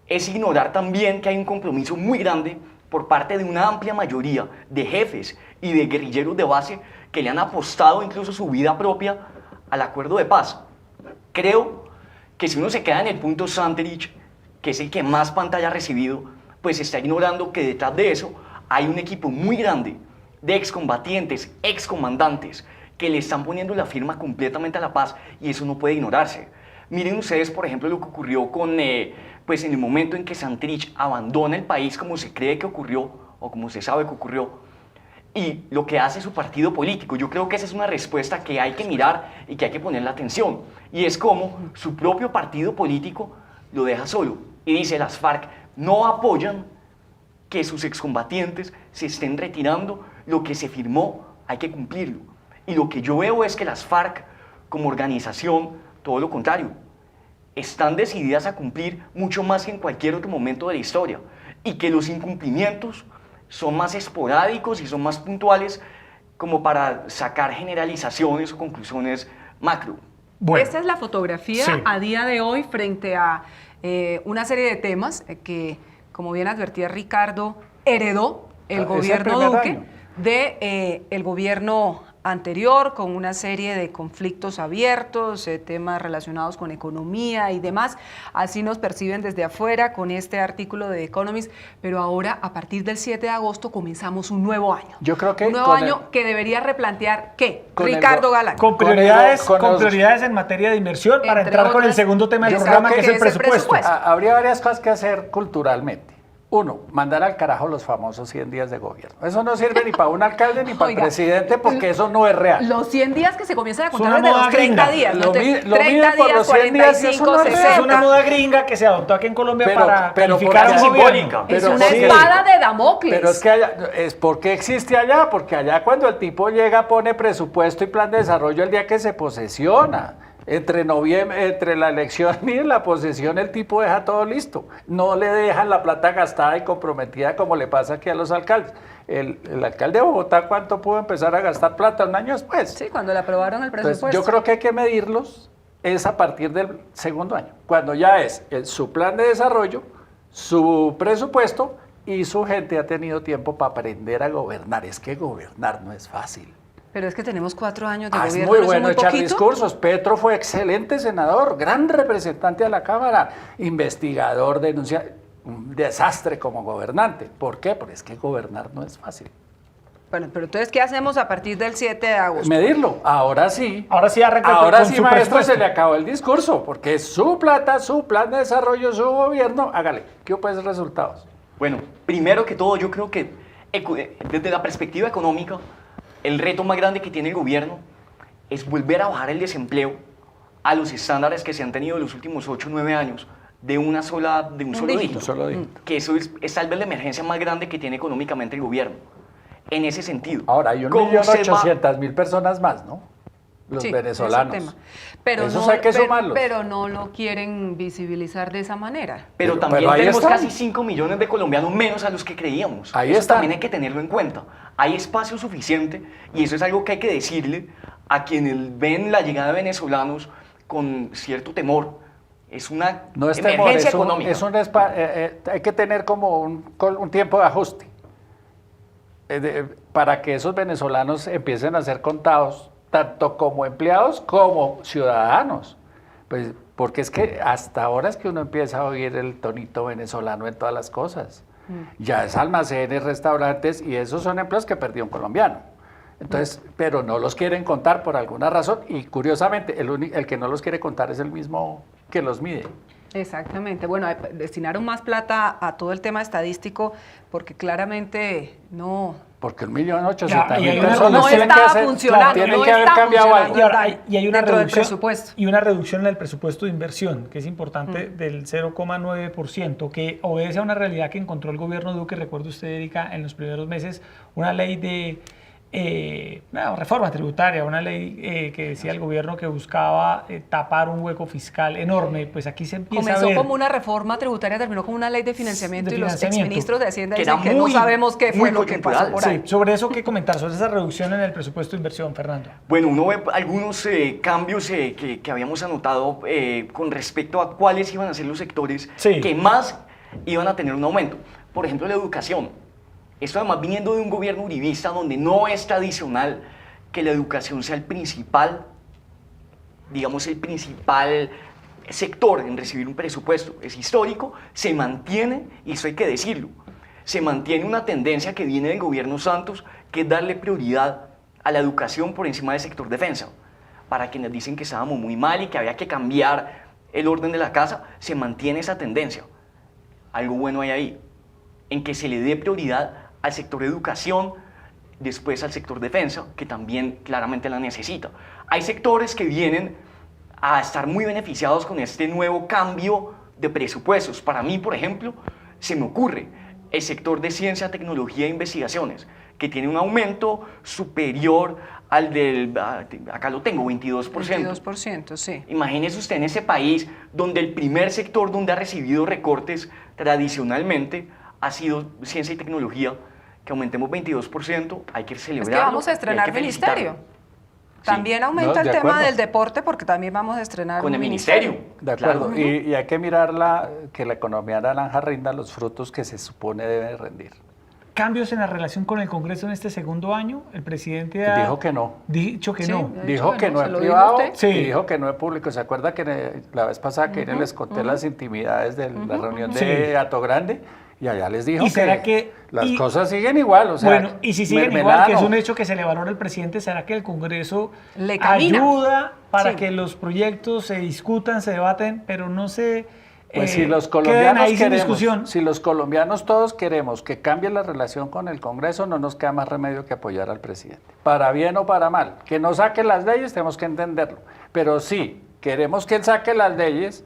es ignorar también que hay un compromiso muy grande por parte de una amplia mayoría de jefes y de guerrilleros de base que le han apostado incluso su vida propia al acuerdo de paz. Creo que si uno se queda en el punto Santrich, que es el que más pantalla ha recibido, pues está ignorando que detrás de eso hay un equipo muy grande de excombatientes, excomandantes, que le están poniendo la firma completamente a la paz y eso no puede ignorarse. Miren ustedes, por ejemplo, lo que ocurrió con, pues en el momento en que Santrich abandona el país como se cree que ocurrió o como se sabe que ocurrió, y lo que hace su partido político. Yo creo que esa es una respuesta que hay que mirar y que hay que ponerle atención. Y es como su propio partido político lo deja solo y dice: las FARC no apoyan que sus excombatientes se estén retirando, lo que se firmó hay que cumplirlo. Y lo que yo veo es que las FARC como organización, todo lo contrario, están decididas a cumplir mucho más que en cualquier otro momento de la historia y que los incumplimientos son más esporádicos y son más puntuales como para sacar generalizaciones o conclusiones macro. Bueno, Esta es la fotografía sí. a día de hoy frente a una serie de temas que, como bien advertía Ricardo, heredó el Es el gobierno primer Duque año. de el gobierno anterior, con una serie de conflictos abiertos, temas relacionados con economía y demás. Así nos perciben desde afuera con este artículo de The Economist, pero ahora, a partir del 7 de agosto, comenzamos un nuevo año. Yo creo que un nuevo con año el- que debería replantear, ¿qué? con el Ricardo Galán. con con el- prioridades, con con los- prioridades en materia de inversión para Entre entrar con el otras, segundo tema del yo programa, creo que es el presupuesto. presupuesto. Habría varias cosas que hacer culturalmente. Uno, mandar al carajo los famosos 100 días de gobierno. Eso no sirve ni para un alcalde ni para el Oiga, presidente, porque eso no es real. Los 100 días que se comienzan a Es contar una desde moda los 30 gringa. días. Lo ¿no? mide- lo 30 mide por días, los 100 días y eso 45, no es real. 60. Es una moda gringa que se adoptó aquí en Colombia Pero- para pero calificar porque a un es gobierno. simbólica. Es Pero una porque- espada de Damocles. Pero es que ¿por qué existe allá? Porque allá cuando el tipo llega pone presupuesto y plan de desarrollo el día que se posesiona. Entre la elección y la posesión el tipo deja todo listo. No le dejan la plata gastada y comprometida como le pasa aquí a los alcaldes. El alcalde de Bogotá, ¿cuánto pudo empezar a gastar plata? Un año después. Sí, cuando le aprobaron el Entonces, presupuesto. yo creo que hay que medirlos es a partir del segundo año, cuando ya es su plan de desarrollo, su presupuesto y su gente ha tenido tiempo para aprender a gobernar. Es que gobernar no es fácil. Pero es que tenemos 4 años de Es gobierno. muy ¿no es bueno echar poquito? discursos. Petro fue excelente senador, gran representante a la Cámara, investigador, denuncia, un desastre como gobernante. ¿Por qué? Porque es que gobernar no es fácil. Bueno, pero entonces, ¿qué hacemos a partir del 7 de agosto? Medirlo. Ahora sí. Ahora sí arranca Ahora con sí, su maestro, presupuesto. se le acabó el discurso, porque es su plata, su plan de desarrollo, su gobierno. Hágale. ¿Qué pues resultados? Bueno, primero que todo, yo creo que desde la perspectiva económica, el reto más grande que tiene el gobierno es volver a bajar el desempleo a los estándares que se han tenido en los últimos 8 o 9 años de un solo dígito. Un solo dígito. Que eso es tal vez la emergencia más grande que tiene económicamente el gobierno. En ese sentido. Ahora hay ¿cómo se va- 1.800.000 personas más, ¿no? Los Sí, venezolanos. es un tema. Pero Esos no, hay que sumarlos. pero no lo quieren visibilizar de esa manera. Pero Pero también ahí tenemos están. casi 5 millones de colombianos menos a los que creíamos. Ahí Eso están. también hay que tenerlo en cuenta. Hay espacio suficiente y eso es algo que hay que decirle a quienes ven la llegada de venezolanos con cierto temor. Es una No es emergencia temor, económica. hay que tener como un tiempo de ajuste para que esos venezolanos empiecen a ser contados, tanto como empleados como ciudadanos. Pues, porque es que hasta ahora es que uno empieza a oír el tonito venezolano en todas las cosas. Ya es almacenes, restaurantes, y esos son empleos que perdió un colombiano. Entonces, pero no los quieren contar por alguna razón, y curiosamente, el que no los quiere contar es el mismo que los mide. Exactamente. Bueno, destinaron más plata a todo el tema estadístico porque claramente no... Porque Ya, 1.800.000 y hay una personas no tienen que estaba hacer, funcionando, tienen no que haber está cambiado funcionando. algo. Y ahora hay una Dentro del reducción presupuesto. y una reducción en el presupuesto de inversión, que es importante, del 0,9%, que obedece a una realidad que encontró el gobierno Duque. Recuerda usted, Erika, en los primeros meses, una ley de reforma tributaria, una ley que decía el gobierno que buscaba tapar un hueco fiscal enorme. Pues aquí se empieza a Comenzó ver como una reforma tributaria, terminó como una ley de financiamiento, De y los financiamiento. exministros de Hacienda Que dicen era que no muy- sabemos qué fue muy lo que pasó coyuntural. por Sí, ahí. sobre eso, ¿qué comentar? Sobre esa reducción en el presupuesto de inversión, Fernando. Bueno, uno ve algunos cambios que habíamos anotado con respecto a cuáles iban a ser los sectores Sí. que más iban a tener un aumento. Por ejemplo, la educación. Esto además viniendo de un gobierno uribista donde no es tradicional que la educación sea el principal, digamos, el principal sector en recibir un presupuesto. Es histórico, se mantiene, y eso hay que decirlo, se mantiene una tendencia que viene del gobierno Santos, que es darle prioridad a la educación por encima del sector defensa. Para quienes dicen que estábamos muy mal y que había que cambiar el orden de la casa, se mantiene esa tendencia. Algo bueno hay ahí, en que se le dé prioridad al sector educación, después al sector defensa, que también claramente la necesita. Hay sectores que vienen a estar muy beneficiados con este nuevo cambio de presupuestos. Para mí, por ejemplo, se me ocurre el sector de ciencia, tecnología e investigaciones, que tiene un aumento superior al del, acá lo tengo, 22%. 22%, sí. Imagínese usted en ese país donde el primer sector donde ha recibido recortes tradicionalmente ha sido ciencia y tecnología, que aumentemos 22%, hay que celebrarlo. Es que vamos a y hay estrenar que felicitarlo. ministerio. Sí, También aumenta No, el de tema acuerdo. del deporte porque también vamos a estrenar con un el ministerio. De acuerdo, Claro. y hay que mirar que la economía naranja rinda los frutos que se supone debe rendir. Cambios en la relación con el Congreso en este segundo año. El presidente ha Dijo que no. dicho que Sí. no. ¿Ha Dijo dicho que no ¿Se en lo dijo privado usted? Sí. y dijo que no en público. ¿Se acuerda que la vez pasada que les conté las intimidades de la reunión de Sí. Hato Grande? Y allá les dijo ¿Y será que- las y- cosas siguen igual. O sea, Bueno, y si siguen igual, mermelada que es no. un hecho que se le valora al presidente, ¿será que el Congreso Le camina. ayuda para Sí. que los proyectos se discutan, se debaten, pero no se Pues si los queden colombianos ahí sin queremos, discusión? si los colombianos todos queremos que cambie la relación con el Congreso, no nos queda más remedio que apoyar al presidente. Para bien o para mal. Que no saque las leyes, tenemos que entenderlo. Pero sí, queremos que él saque las leyes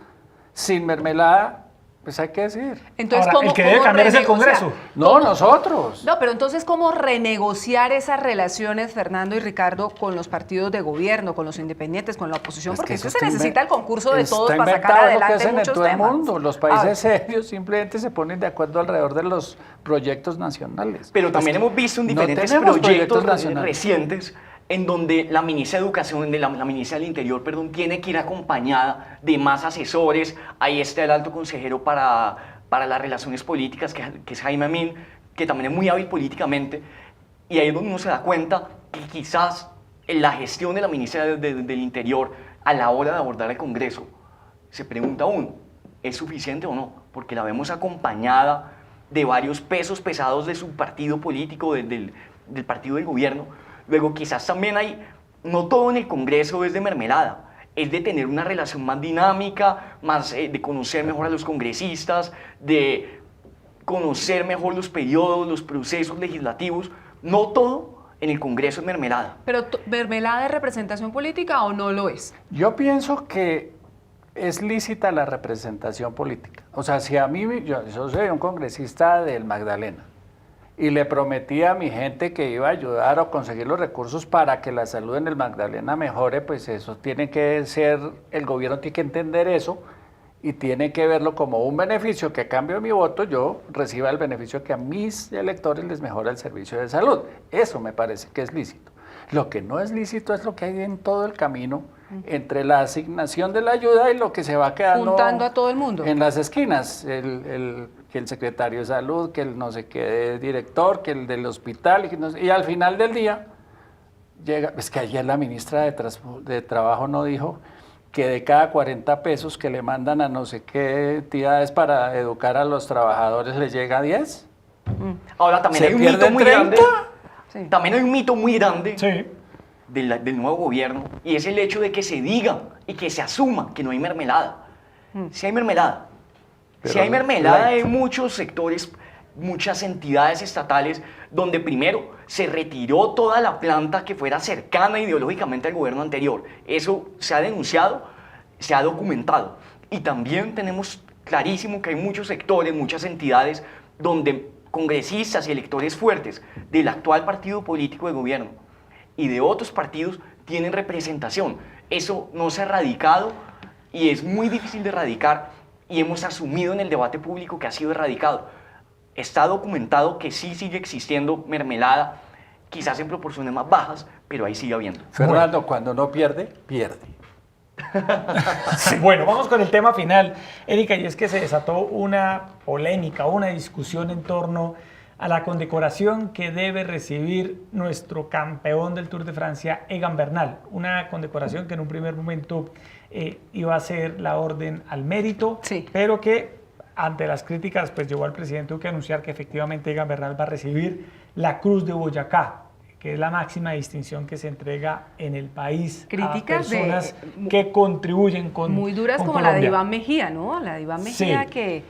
sin mermelada, pues hay que decir. Entonces, Ahora, el que debe cambiar es el renegociar? Congreso. No, nosotros. No, pero entonces, ¿cómo renegociar esas relaciones, Fernando y Ricardo, con los partidos de gobierno, con los independientes, con la oposición? Es Porque que es que eso se está necesita el concurso de está todos para sacar inventado lo que adelante hacen en muchos todo el temas. mundo. Los A países ver. serios simplemente se ponen de acuerdo alrededor de los proyectos nacionales. Pero también Es que hemos visto en no diferentes tenemos proyectos nacionales. recientes en donde la ministra de Educación, la ministra del Interior, perdón, tiene que ir acompañada de más asesores. Ahí está el alto consejero para las relaciones políticas, que es Jaime Amin, que también es muy hábil políticamente. Y ahí es donde uno se da cuenta que quizás la gestión de la ministra del Interior a la hora de abordar el Congreso, se pregunta uno, ¿es suficiente o no? Porque la vemos acompañada de varios pesos pesados de su partido político, del partido del gobierno. Luego quizás también hay, no todo en el Congreso es de mermelada, es de tener una relación más dinámica, más de conocer mejor a los congresistas, de conocer mejor los periodos, los procesos legislativos. No todo en el Congreso es mermelada. Pero ¿mermelada es representación política o no lo es? Yo pienso que es lícita la representación política. O sea, si a mí, yo soy un congresista del Magdalena y le prometí a mi gente que iba a ayudar o conseguir los recursos para que la salud en el Magdalena mejore, pues eso tiene que ser, el gobierno tiene que entender eso y tiene que verlo como un beneficio, que a cambio de mi voto yo reciba el beneficio que a mis electores les mejora el servicio de salud. Eso me parece que es lícito. Lo que no es lícito es lo que hay en todo el camino entre la asignación de la ayuda y lo que se va quedando Juntando a todo el mundo. en las esquinas, que el secretario de salud, que el no sé qué director, que el del hospital, y al final del día llega, es que ayer la ministra de Trabajo no dijo que de cada 40 pesos que le mandan a no sé qué entidades para educar a los trabajadores les llega 10. Ahora también ¿Se hay un mito pierden muy 30? grande. Sí. También hay un mito muy grande Sí. del nuevo gobierno, y es el hecho de que se diga y que se asuma que no hay mermelada. Sí hay mermelada. Pero Sí hay mermelada light. en muchos sectores, muchas entidades estatales, donde primero se retiró toda la planta que fuera cercana ideológicamente al gobierno anterior. Eso se ha denunciado, se ha documentado. Y también tenemos clarísimo que hay muchos sectores, muchas entidades, donde congresistas y electores fuertes del actual partido político de gobierno y de otros partidos tienen representación. Eso no se ha erradicado y es muy difícil de erradicar, y hemos asumido en el debate público que ha sido erradicado. Está documentado que sí sigue existiendo mermelada, quizás en proporciones más bajas, pero ahí sigue habiendo. Fernando, cuando no pierde, pierde. Sí, bueno, vamos con el tema final, Erika, y es que se desató una polémica, una discusión en torno a la condecoración que debe recibir nuestro campeón del Tour de Francia, Egan Bernal. Una condecoración que en un primer momento iba a ser la Orden al Mérito, Sí. pero que ante las críticas pues llevó al presidente Duque a anunciar que efectivamente Egan Bernal va a recibir la Cruz de Boyacá, que es la máxima distinción que se entrega en el país Críticas a personas de- que contribuyen con Muy duras con como la de Colombia. Iván Mejía, ¿no? La de Iván Mejía Sí.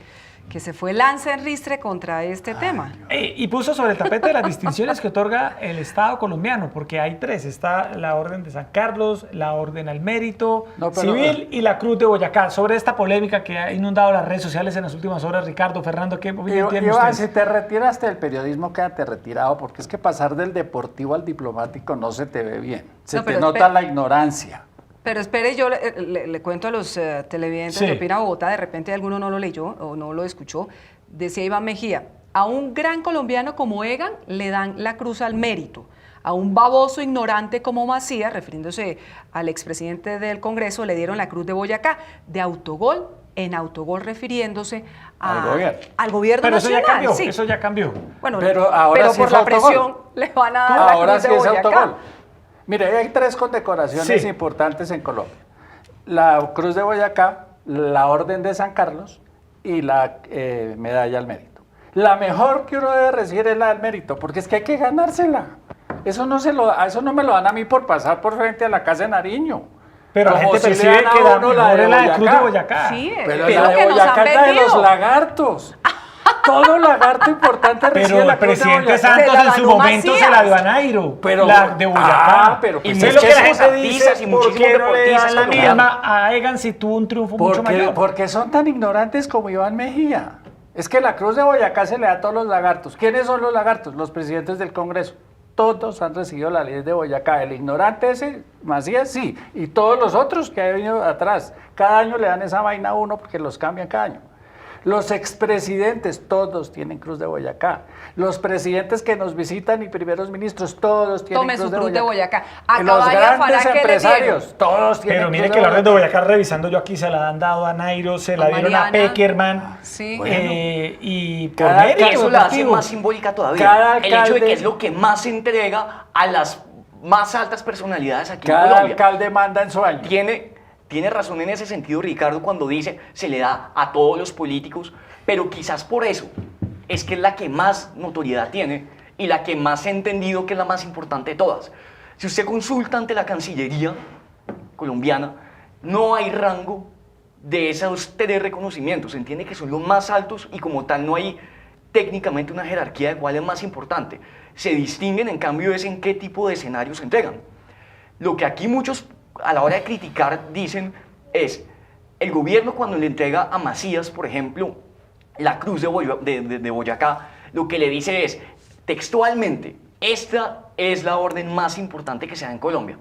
que se fue lanza en ristre contra este tema. Y puso sobre el tapete las distinciones que otorga el Estado colombiano, porque hay tres. Está la Orden de San Carlos, la Orden al Mérito No, pero- Civil y la Cruz de Boyacá. Sobre esta polémica que ha inundado las redes sociales en las últimas horas, Ricardo, Fernando, ¿qué opinión tienen Iván, ustedes? si te retiraste del periodismo, quédate retirado, porque es que pasar del deportivo al diplomático no se te ve bien. Se No, te pero nota espera. la ignorancia. Pero espere, yo le cuento a los televidentes Sí. de Opina Bogotá, de repente alguno no lo leyó o no lo escuchó. Decía Iván Mejía, a un gran colombiano como Egan le dan la Cruz al Mérito. A un baboso ignorante como Macías, refiriéndose al expresidente del Congreso, le dieron la Cruz de Boyacá, de autogol en autogol, refiriéndose al gobierno Pero eso nacional. ya cambió, sí. eso ya cambió. Bueno, Pero ahora sí por es la autogol. presión le van a dar la Ahora Cruz sí de es Boyacá. autogol. Mire, hay tres condecoraciones Sí. importantes en Colombia. La Cruz de Boyacá, la Orden de San Carlos y la Medalla al Mérito. La mejor que uno debe recibir es la del Mérito, porque es que hay que ganársela. Eso no me lo dan a mí por pasar por frente a la casa de Nariño. Pero la Como gente si le percibe dan a que la uno mejor es la de Cruz de Boyacá. Sí, Pero es la lo de que nos Boyacá han es la de los vendido. lagartos. Todo lagarto importante recibe Pero la el Cruz de presidente Boyacá. Santos Se la en su ganó momento Macías. se la dio a Nairo, Pero- la de Boyacá. pero y pues sé es lo que que la son gente artistas dice, y ¿por muchísimos qué no le deportistas dan la colombianos. misma a Egan si tuvo un triunfo mucho mayor? Porque son tan ignorantes como Iván Mejía. Es que la Cruz de Boyacá se le da a todos los lagartos. ¿Quiénes son los lagartos? Los presidentes del Congreso. Todos han recibido la ley de Boyacá. El ignorante ese, Macías, sí. Y todos los otros que han venido atrás. Cada año le dan esa vaina a uno porque los cambian cada año. Los expresidentes, todos tienen Cruz de Boyacá. Los presidentes que nos visitan y primeros ministros, todos tienen Tome Cruz su Cruz de Boyacá. Y los Acaba de grandes afanar, ¿qué le empresarios, dieron? todos tienen Pero mire Cruz que la de Orden de Boyacá, revisando yo aquí, se la han dado a Nairo, se la A dieron a Mariana. Peckerman. Sí. Y por Cada- mérito Eso la hace deportivo. más simbólica todavía. Cada El hecho de alcalde- que es lo que más se entrega a las más altas personalidades aquí en Cada Colombia. alcalde manda en su año. Tiene razón en ese sentido, Ricardo, cuando dice se le da a todos los políticos, pero quizás por eso es que es la que más notoriedad tiene y la que más he entendido que es la más importante de todas. Si usted consulta ante la Cancillería colombiana, no hay rango de esos 3 reconocimientos. Se entiende que son los más altos y como tal no hay técnicamente una jerarquía de cuál es más importante. Se distinguen, en cambio, es en qué tipo de escenarios se entregan. Lo que aquí muchos a la hora de criticar dicen es, el gobierno cuando le entrega a Macías, por ejemplo, la Cruz de Boyacá, lo que le dice es, textualmente, esta es la orden más importante que se da en Colombia.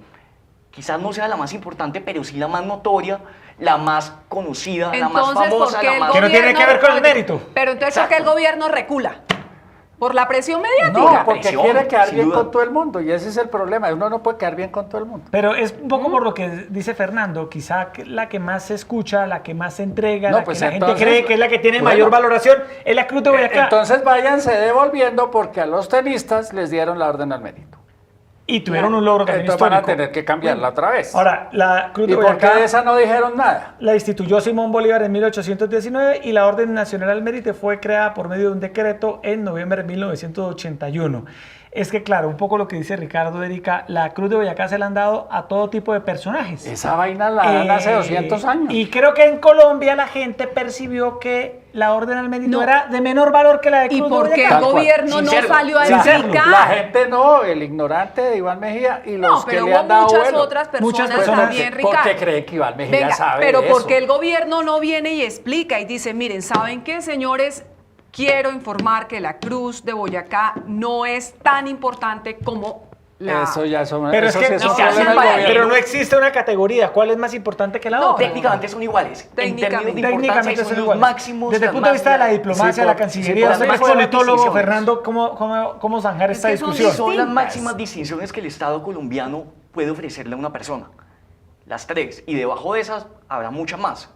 Quizás no sea la más importante, pero sí la más notoria, la más conocida, la más famosa, la más... Que no tiene que ver con el mérito. Pero entonces, ¿por qué el gobierno recula? ¿Por la presión mediática? No, porque presión, quiere quedar sin bien duda. con todo el mundo y ese es el problema. Uno no puede quedar bien con todo el mundo. Pero es un poco por lo que dice Fernando, quizá la que más se escucha, la que más se entrega, No, la pues que la gente entonces, cree que es la que tiene bueno, mayor valoración, es la Cruz de Boyacá. Entonces váyanse devolviendo porque a los tenistas les dieron la orden al mérito. Y tuvieron un logro también Entonces van a histórico. tener que cambiarla otra vez. Ahora, la Cruz de ¿Y por qué Boyacá de esa no dijeron nada? la instituyó Simón Bolívar en 1819 y la Orden Nacional al Mérito fue creada por medio de un decreto en noviembre de 1981. Es que, claro, un poco lo que dice Ricardo, Erika, la Cruz de Boyacá se la han dado a todo tipo de personajes. Esa vaina la dan hace 200 años. Y creo que en Colombia la gente percibió que la Orden al Mérito No. era de menor valor que la de Cruz ¿Y de por qué Boyacá. el Tal cual. gobierno no Sincero, salió a sincero. explicar? La gente no, el ignorante de Iván Mejía y los No, que pero le hubo han dado muchas vuelo. otras personas, Muchas personas también, porque, Ricardo. porque cree que Iván Mejía Venga, sabe pero de ¿por eso. qué el gobierno no viene y explica y dice, miren, ¿saben qué, señores? Quiero informar que la Cruz de Boyacá no es tan importante como la... Eso ya son, Pero eso es que sí es un no, problema del para- gobierno. pero no existe una categoría. ¿Cuál es más importante que la No, otra? Técnicamente son iguales. En términos de importancia Técnicamente son son los iguales. máximos. Desde el las punto de más- vista de la diplomacia, sí, de la por- Cancillería, sí, por soy las máximas politólogo, distinciones. Fernando, ¿cómo zanjar esta que son discusión? Son las distintas. máximas distinciones que el Estado colombiano puede ofrecerle a una persona. Las 3. Y debajo de esas habrá muchas más.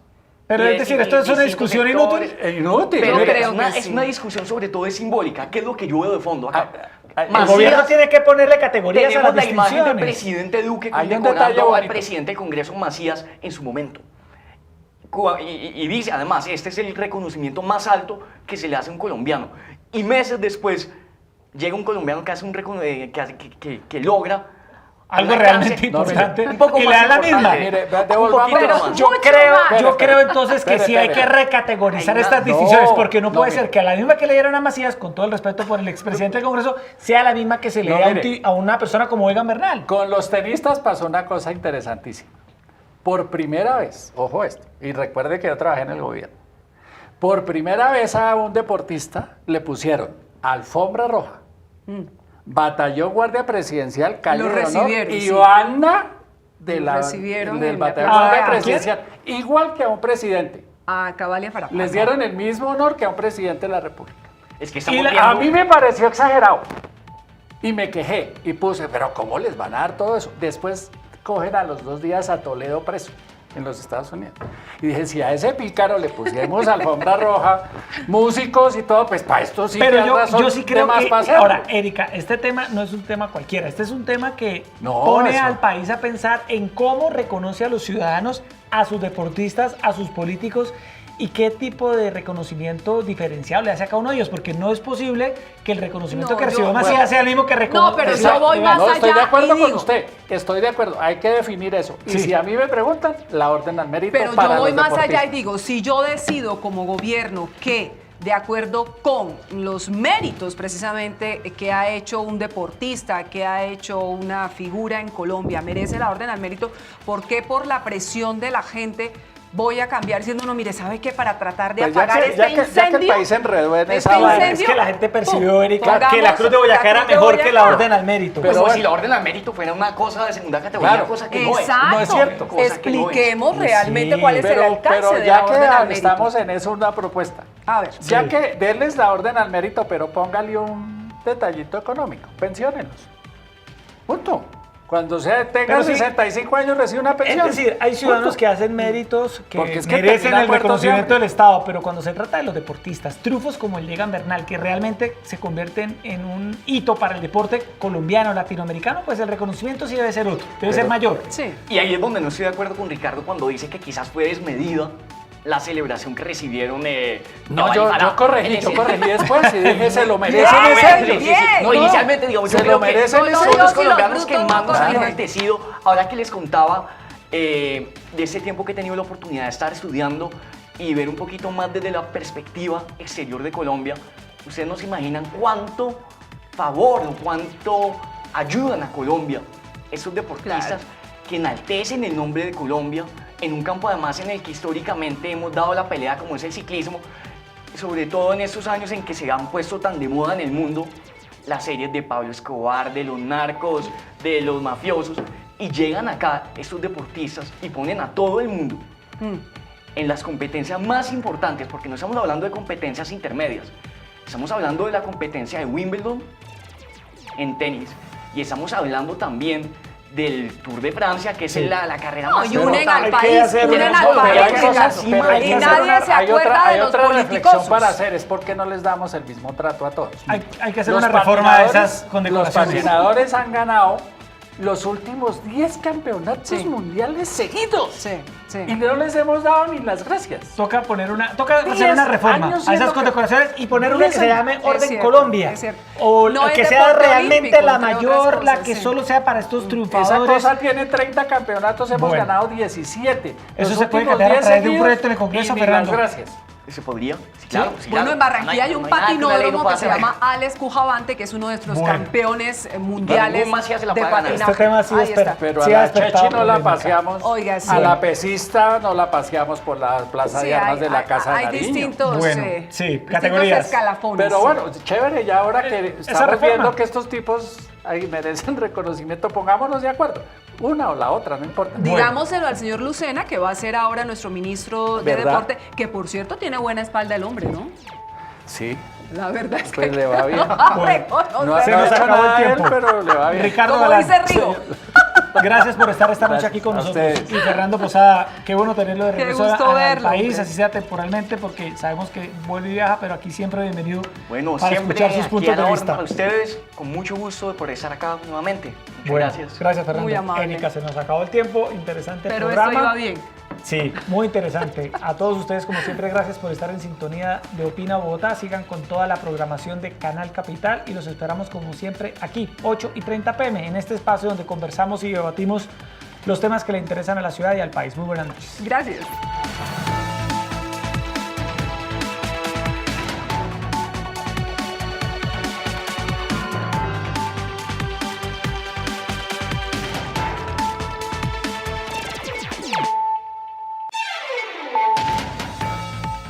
Pero Y es decir, esto es una distintos discusión sectores. inútil. Inútil. Pero Yo mira, creo es, una, que es sí. una discusión sobre todo es simbólica. ¿Qué es lo que yo veo de fondo acá? El gobierno tiene que ponerle categorías a Tenemos las la imagen del distinciones. presidente Duque Hay un condecorando detalle al bonito. presidente del Congreso Macías en su momento. Y dice, además, este es el reconocimiento más alto que se le hace a un colombiano. Y meses después llega un colombiano que hace que logra Algo un realmente alcance importante. un poco y le más da la importante. misma. Mire, Un devolvamos- poquito Pero más. Yo mucho creo, más. yo creo entonces que Espere, sí hay espere. que recategorizar Ay, estas no, decisiones, porque no puede mire. ser que a la misma que le dieron a Macías, con todo el respeto por el expresidente del Congreso, sea la misma que se le No, dé a, mire. a una persona como Egan Bernal. Con los tenistas pasó una cosa interesantísima. Por primera vez, ojo esto, y recuerde que yo trabajé en el gobierno. Por primera vez a un deportista le pusieron alfombra roja, batallón guardia presidencial, calle Lo de honor recibieron, y sí. banda de Lo la, recibieron del en la batallón plaza guardia de Armas. presidencial, igual que a un presidente. A Cabalia Farapaz. Les dieron el mismo honor que a un presidente de la República. Es que Y estamos la- viendo... A mí me pareció exagerado. Y me quejé y puse, pero ¿cómo les van a dar todo eso? Después cogen a los 2 días a Toledo preso en los Estados Unidos. Y dije, si a ese pícaro le pusimos alfombra roja, músicos y todo, pues para esto sí Pero que yo sí creo que, pasar. ahora, Erika, este tema no es un tema cualquiera, este es un tema que No, pone eso. al país a pensar en cómo reconoce a los ciudadanos, a sus deportistas, a sus políticos y qué tipo de reconocimiento diferencial le hace a cada uno de ellos, porque no es posible que el reconocimiento No, que recibió yo- Macías bueno. sea el mismo que reconoce. No, pero yo voy más No, estoy de allá acuerdo y con digo- usted, estoy de acuerdo, hay que definir eso. Y Sí. si a mí me preguntan, la orden al mérito Pero para yo voy los más allá y deportistas. digo, si yo decido como gobierno que de acuerdo con los méritos precisamente que ha hecho un deportista, que ha hecho una figura en Colombia, merece la orden al mérito, ¿por qué por la presión de la gente voy a cambiar diciendo, no, mire, ¿sabe qué? Para tratar de Pues ya apagar que- este ya que el incendio. país se enredó en este esa vaina. incendio, Es que la gente percibió, pum, Erika, que la pongamos Cruz de Boyacá la era Cruz de mejor que la Boyacá. Orden al Mérito. Como Pero si bueno. la orden al mérito fuera una cosa de segunda categoría, Claro. cosa que no es. Exacto. No es cierto. Cosa que no es. Expliquemos realmente Sí, cuál es el Pero, alcance pero de ya la que orden al mérito. estamos en eso, una propuesta. A ver. Ya Sí. que denles la orden al mérito, pero póngale un detallito económico, pensiónenlos. Punto. Cuando se tenga Pero sí. 65 años recibe una Es pensión. decir, hay ciudadanos Punto. que hacen méritos que Porque es que merecen terminan el muertos de reconocimiento hambre. del Estado, pero cuando se trata de los deportistas, trufos como el de Egan Bernal, que realmente se convierten en un hito para el deporte colombiano, latinoamericano, pues el reconocimiento sí debe ser otro, debe ser mayor. Sí. Y ahí es donde no estoy de acuerdo con Ricardo cuando dice que quizás fue desmedida la celebración que recibieron. No, yo corregí después y dije, se lo Bien, merecen ese año. bien. No, inicialmente, digamos, yo Se creo lo que merecen son ese los año. colombianos Sí, que lo más nos han bruto, enaltecido. Ahora que les contaba de ese tiempo que he tenido la oportunidad de estar estudiando y ver un poquito más desde la perspectiva exterior de Colombia, ustedes no se imaginan cuánto favor o cuánto ayudan a Colombia esos deportistas Claro. que enaltecen el nombre de Colombia en un campo además en el que históricamente hemos dado la pelea como es el ciclismo, sobre todo en estos años en que se han puesto tan de moda en el mundo las series de Pablo Escobar, de los narcos, de los mafiosos, y llegan acá estos deportistas y ponen a todo el mundo en las competencias más importantes, porque no estamos hablando de competencias intermedias, estamos hablando de la competencia de Wimbledon en tenis, y estamos hablando también del Tour de Francia, que es la carrera más Y unen importante. al país, unen al Pero hay país. cosas, Y pero hay que hacer nadie se acuerda hay de los otra reflexión politicosos. para hacer, es por qué no les damos el mismo trato a todos. Hay que hacer Los una reforma de esas Los condecoraciones. patinadores han ganado los últimos 10 campeonatos Sí. mundiales seguidos. Sí, sí. Y no les hemos dado ni las gracias. Toca hacer 10 una reforma años a siendo esas condecoraciones y poner una que se 10 llame Es Orden cierto, Colombia. es cierto. O No es que sea deporte realmente olímpico, la entre otras mayor, la cosas, que sí. solo sea para estos Esa triunfadores. cosa tiene 30 campeonatos, hemos Bueno. ganado 17. Eso Los se puede últimos cambiar a 10 través de un seguidos, proyecto en el Congreso, y ni Fernando. las gracias. ¿Se podría? Sí, claro. sí, Bueno, claro. en Barranquilla hay un no nada que una ley no patinódromo pueda que se hacer. llama Alex Cujavante, que es uno de nuestros Bueno. campeones mundiales Ningún Macías se la de puede ganar. patinaje. Este tema ha sido Ahí está. Pero Sí, a ha la despertado Chechi no la polémica. paseamos, Oiga, sí. a la pesista no la paseamos por la plaza Sí, de armas hay- de la hay- Casa de hay Nariño. distintos, Bueno, distintos categorías. escalafones. Pero sí. bueno, chévere, ya ahora que esa estamos reforma. viendo que estos tipos ahí merecen reconocimiento, pongámonos de acuerdo. Una o la otra, no importa. Digámoselo al señor Lucena, que va a ser ahora nuestro ministro de ¿Verdad? Deporte, que por cierto tiene buena espalda el hombre, ¿no? Sí. La verdad es Pues que le va bien. No, Se nos hecho acabó el nada a él, tiempo. pero le va bien. Ricardo como Galán, dice Rigo. gracias por estar esta noche Gracias aquí con a nosotros. ustedes. Y Fernando Posada, qué bueno tenerlo de Qué regreso gusto al verlo, país, hombre. así sea temporalmente, porque sabemos que vuelve y viaja, pero aquí siempre bienvenido Bueno, para siempre escuchar sus aquí puntos a la de orden vista. para ustedes, con mucho gusto por estar acá nuevamente. Muchas Bueno, gracias. Gracias, Fernando. Muy amable. Erika, se nos acabó el tiempo. Interesante Pero programa. esto iba bien. Sí, muy interesante. A todos ustedes, como siempre, gracias por estar en sintonía de Opina Bogotá. Sigan con toda la programación de Canal Capital y los esperamos, como siempre, aquí, 8:30 p.m., en este espacio donde conversamos y debatimos los temas que le interesan a la ciudad y al país. Muy buenas noches. Gracias.